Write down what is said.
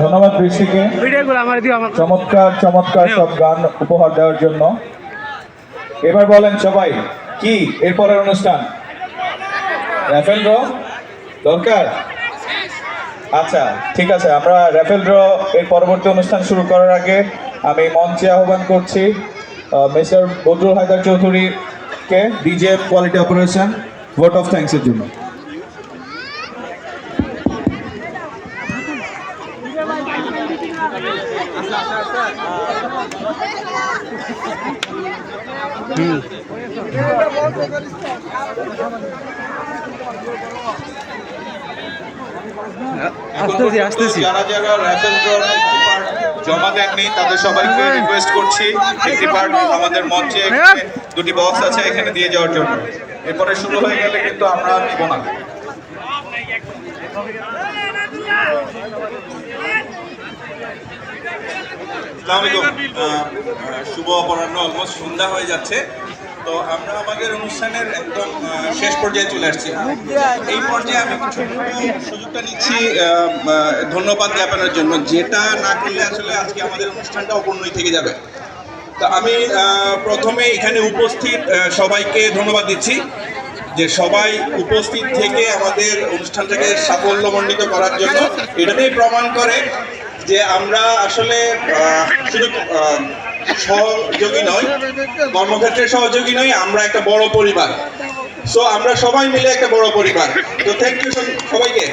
ধন্যবাদ ঋষিকে চমৎকার সব গান উপহার দেওয়ার জন্য। এবার বলেন সবাই, কি এরপরের অনুষ্ঠান? র্যাফেল ড্র দরকার? আচ্ছা, ঠিক আছে, আমরা র্যাফেল ড্র এর পরবর্তী অনুষ্ঠান শুরু করার আগে আমি মঞ্চে আহ্বান করছি মিস্টার বদরুল হায়দার চৌধুরীকে, DJ quality operation, vote of thanks এর জন্য। যারা যারা র্যাফেল ড্র জমা দেননি তাদের সবাইকে রিকোয়েস্ট করছি একটি পার্ট আমাদের মঞ্চে দুটি বক্স আছে এখানে দিয়ে যাওয়ার জন্য। এরপরে শুরু হয়ে গেলে কিন্তু আমরা নিব না। শুভ অপরাহ্ন, অলমোস্ট সন্ধ্যা হয়ে যাচ্ছে, তো আমরা আমাদের অনুষ্ঠানের একদম শেষ পর্যায়ে চলে আসছি। এই পর্যায়ে আমি কিছু সুযোগটা নিচ্ছি ধন্যবাদ জ্ঞাপনের জন্য, যেটা না করলে আসলে আজকে আমাদের অনুষ্ঠানটা অপূর্ণই থেকে যাবে। তো আমি প্রথমে এখানে উপস্থিত সবাইকে ধন্যবাদ দিচ্ছি যে সবাই উপস্থিত থেকে আমাদের অনুষ্ঠানটাকে সাফল্যমণ্ডিত করার জন্য। এটাতেই প্রমাণ করে যে আমরা আসলে শুধু সহযোগী নয়, কর্মক্ষেত্রের সহযোগী নয়, আমরা একটা বড় পরিবার। সো আমরা সবাই মিলে একটা বড় পরিবার। তো থ্যাংক ইউ সবাইকে।